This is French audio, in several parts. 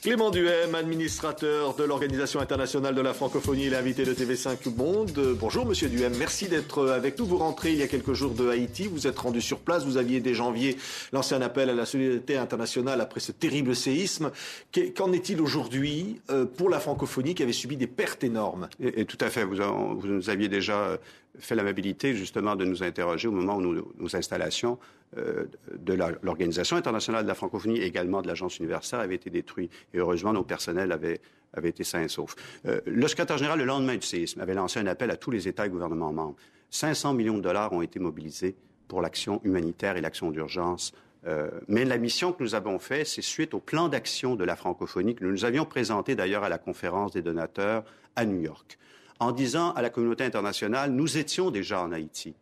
Clément Duhem, administrateur de l'Organisation internationale de la francophonie et l'invité de TV5 Monde. Bonjour Monsieur Duhem, merci d'être avec nous. Vous rentrez il y a quelques jours de Haïti, vous êtes rendu sur place, vous aviez dès janvier lancé un appel à la solidarité internationale après ce terrible séisme. Qu'en est-il aujourd'hui pour la francophonie qui avait subi des pertes énormes? Et tout à fait, vous nous aviez déjà fait l'amabilité justement de nous interroger au moment où nos installations de l'Organisation internationale de la francophonie et également de l'Agence universitaire avaient été détruites. Et heureusement, nos personnels avaient été sains et saufs. Le secrétaire général, le lendemain du séisme, avait lancé un appel à tous les États et gouvernements membres. 500 millions de dollars ont été mobilisés pour l'action humanitaire et l'action d'urgence. Mais la mission que nous avons faite, c'est suite au plan d'action de la francophonie que nous avions présenté d'ailleurs à la conférence des donateurs à New York. En disant à la communauté internationale, nous étions déjà en Haïti.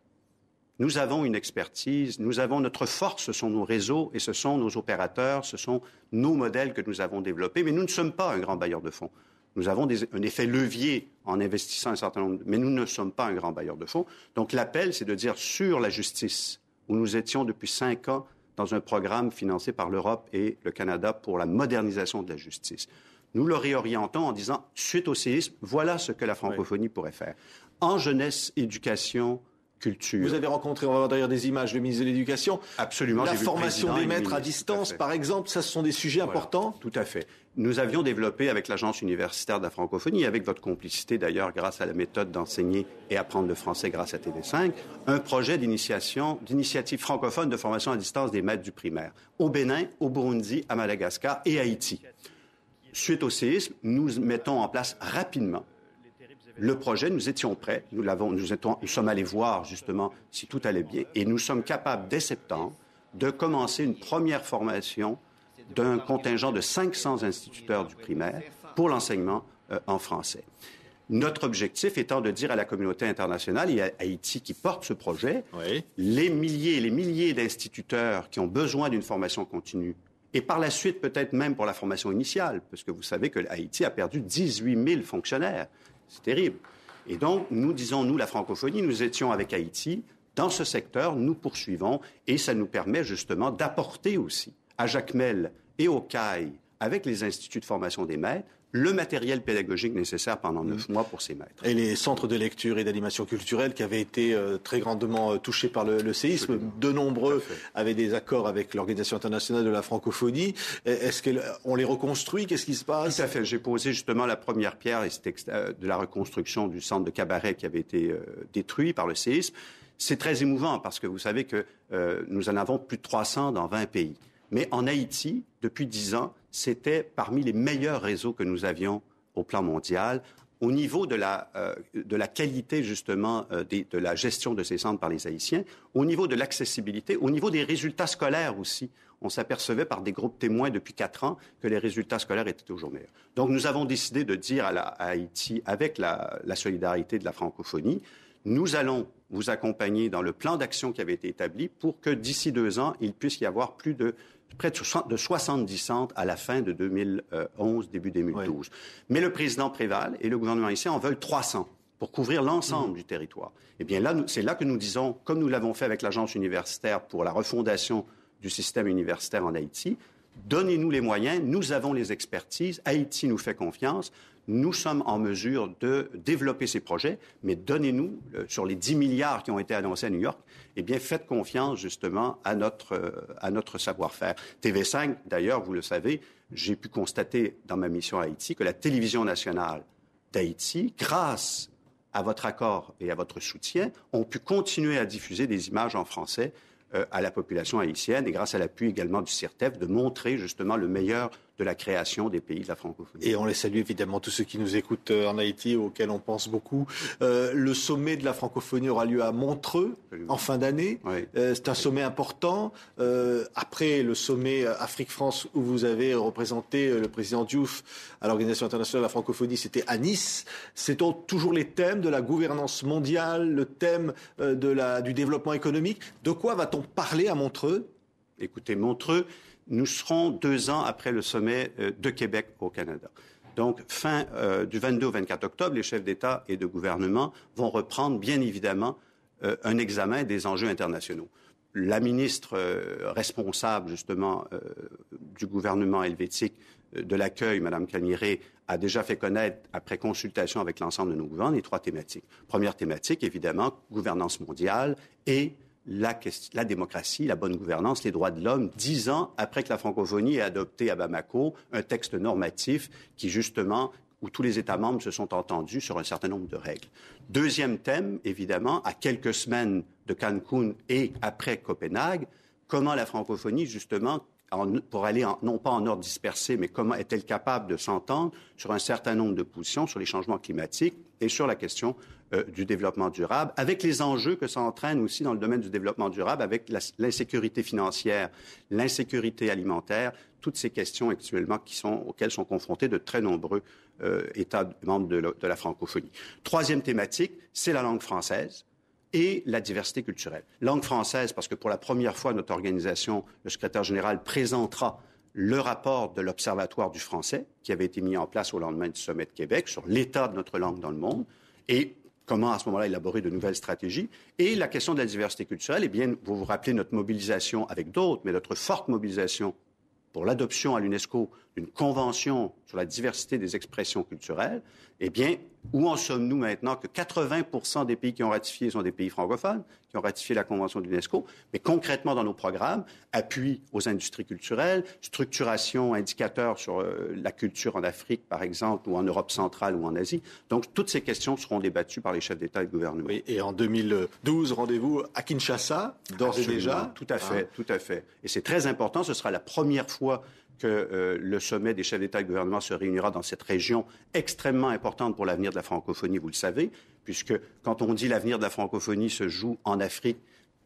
Nous avons une expertise, notre force, ce sont nos réseaux et ce sont nos opérateurs, ce sont nos modèles que nous avons développés, mais nous ne sommes pas un grand bailleur de fonds. Nous avons un effet levier en investissant un certain nombre, mais nous ne sommes pas un grand bailleur de fonds. Donc l'appel, c'est de dire sur la justice, où nous étions depuis 5 ans dans un programme financé par l'Europe et le Canada pour la modernisation de la justice. Nous le réorientons en disant, suite au séisme, voilà ce que la francophonie pourrait faire. En jeunesse, éducation, culture. Vous avez rencontré, on va voir d'ailleurs des images, le ministre de l'Éducation. Absolument. La formation des maîtres à distance, par exemple, ça, ce sont des sujets importants. Tout à fait. Nous avions développé avec l'Agence universitaire de la francophonie, avec votre complicité d'ailleurs, grâce à la méthode d'enseigner et apprendre le français grâce à TV5, un projet d'initiative francophone de formation à distance des maîtres du primaire, au Bénin, au Burundi, à Madagascar et à Haïti. Suite au séisme, nous mettons en place rapidement le projet. Nous étions prêts, nous sommes allés voir justement si tout allait bien et nous sommes capables dès septembre de commencer une première formation d'un contingent de 500 instituteurs du primaire pour l'enseignement en français. Notre objectif étant de dire à la communauté internationale et à Haïti qui porte ce projet, les milliers et les milliers d'instituteurs qui ont besoin d'une formation continue et par la suite, peut-être même pour la formation initiale, parce que vous savez que Haïti a perdu 18 000 fonctionnaires. C'est terrible. Et donc, nous disons, nous, la francophonie, nous étions avec Haïti. Dans ce secteur, nous poursuivons et ça nous permet justement d'apporter aussi à Jacmel et au CAI, avec les instituts de formation des maîtres, le matériel pédagogique nécessaire pendant 9 mois pour ces maîtres. Et les centres de lecture et d'animation culturelle qui avaient été très grandement touchés par le séisme, de nombreux avaient des accords avec l'Organisation internationale de la francophonie. Est-ce qu'on les reconstruit? Qu'est-ce qui se passe? Tout à fait. J'ai posé justement la première pierre de la reconstruction du centre de Cabaret qui avait été détruit par le séisme. C'est très émouvant parce que vous savez que nous en avons plus de 300 dans 20 pays. Mais en Haïti, depuis 10 ans, c'était parmi les meilleurs réseaux que nous avions au plan mondial, au niveau de la qualité, justement, de la gestion de ces centres par les Haïtiens, au niveau de l'accessibilité, au niveau des résultats scolaires aussi. On s'apercevait par des groupes témoins depuis 4 ans que les résultats scolaires étaient toujours meilleurs. Donc, nous avons décidé de dire à Haïti, avec la solidarité de la francophonie, nous allons vous accompagner dans le plan d'action qui avait été établi pour que d'ici 2 ans, il puisse y avoir près de 70 centres à la fin de 2011, début 2012. Mais le président Préval et le gouvernement haïtien en veulent 300 pour couvrir l'ensemble du territoire. Eh bien là, c'est là que nous disons, comme nous l'avons fait avec l'Agence universitaire pour la refondation du système universitaire en Haïti, donnez-nous les moyens, nous avons les expertises, Haïti nous fait confiance, nous sommes en mesure de développer ces projets, mais donnez-nous, sur les 10 milliards qui ont été annoncés à New York, eh bien, faites confiance justement à notre savoir-faire. TV5, d'ailleurs, vous le savez, j'ai pu constater dans ma mission à Haïti que la télévision nationale d'Haïti, grâce à votre accord et à votre soutien, ont pu continuer à diffuser des images en français à la population haïtienne et grâce à l'appui également du CIRTEF, de montrer justement le meilleur de la création des pays de la francophonie. Et on les salue évidemment, tous ceux qui nous écoutent en Haïti, auxquels on pense beaucoup. Le sommet de la francophonie aura lieu à Montreux en fin d'année. Oui. C'est un sommet important. Après le sommet Afrique-France, où vous avez représenté le président Diouf à l'Organisation internationale de la francophonie, c'était à Nice. C'est toujours les thèmes de la gouvernance mondiale, le thème du développement économique. De quoi va-t-on parler à Montreux? Écoutez, Montreux, nous serons 2 ans après le sommet de Québec au Canada. Donc, du 22 au 24 octobre, les chefs d'État et de gouvernement vont reprendre, bien évidemment, un examen des enjeux internationaux. La ministre responsable, justement, du gouvernement helvétique de l'accueil, Mme Calmiré, a déjà fait connaître, après consultation avec l'ensemble de nos gouvernements, les 3 thématiques. Première thématique, évidemment, gouvernance mondiale et la démocratie, la bonne gouvernance, les droits de l'homme, 10 ans après que la francophonie ait adopté à Bamako un texte normatif qui, justement, où tous les États membres se sont entendus sur un certain nombre de règles. Deuxième thème, évidemment, à quelques semaines de Cancun et après Copenhague, comment la francophonie, justement, pour aller non pas en ordre dispersé, mais comment est-elle capable de s'entendre sur un certain nombre de positions sur les changements climatiques et sur la question du développement durable, avec les enjeux que ça entraîne aussi dans le domaine du développement durable, avec l'insécurité financière, l'insécurité alimentaire, toutes ces questions actuellement auxquelles sont confrontés de très nombreux États membres de la francophonie. Troisième thématique, c'est la langue française et la diversité culturelle. Langue française, parce que pour la première fois, notre organisation, le secrétaire général, présentera le rapport de l'Observatoire du français, qui avait été mis en place au lendemain du sommet de Québec, sur l'état de notre langue dans le monde, et comment, à ce moment-là, élaborer de nouvelles stratégies. Et la question de la diversité culturelle, eh bien, vous vous rappelez notre mobilisation avec d'autres, mais notre forte mobilisation pour l'adoption à l'UNESCO d'une convention sur la diversité des expressions culturelles, eh bien, où en sommes-nous maintenant que 80% des pays qui ont ratifié sont des pays francophones, qui ont ratifié la convention de l'UNESCO, mais concrètement dans nos programmes, appui aux industries culturelles, structuration, indicateurs sur la culture en Afrique, par exemple, ou en Europe centrale ou en Asie. Donc, toutes ces questions seront débattues par les chefs d'État et de gouvernement. Oui, et en 2012, rendez-vous à Kinshasa, d'ores et déjà. Tout à fait, tout à fait. Et c'est très important, ce sera la première fois que le sommet des chefs d'État et de gouvernement se réunira dans cette région extrêmement importante pour l'avenir de la francophonie, vous le savez, puisque quand on dit l'avenir de la francophonie se joue en Afrique,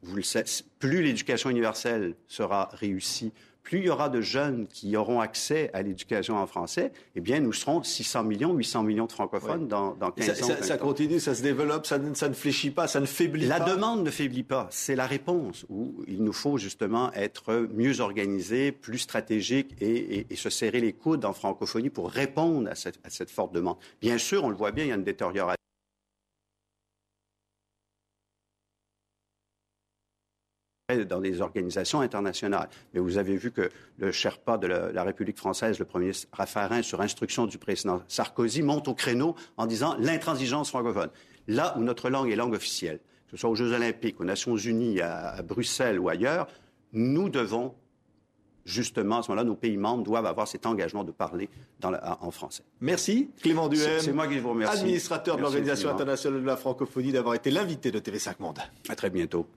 vous le savez, plus l'éducation universelle sera réussie, plus il y aura de jeunes qui auront accès à l'éducation en français, eh bien, nous serons 600 millions, 800 millions de francophones dans 15 ans. Ça continue, ça se développe, ça ne fléchit pas, ça ne faiblit pas. La demande ne faiblit pas, c'est la réponse où il nous faut justement être mieux organisés, plus stratégiques et se serrer les coudes en francophonie pour répondre à cette forte demande. Bien sûr, on le voit bien, il y a une détérioration dans des organisations internationales. Mais vous avez vu que le Sherpa de la République française, le premier Raffarin, sur instruction du président Sarkozy, monte au créneau en disant l'intransigeance francophone. Là où notre langue est langue officielle, que ce soit aux Jeux Olympiques, aux Nations Unies, à Bruxelles ou ailleurs, nous devons, justement, à ce moment-là, nos pays membres doivent avoir cet engagement de parler en français. Merci, Clément Duhem. C'est moi qui vous remercie. Administrateur de l'Organisation internationale de la francophonie, d'avoir été l'invité de TV5 Monde. À très bientôt.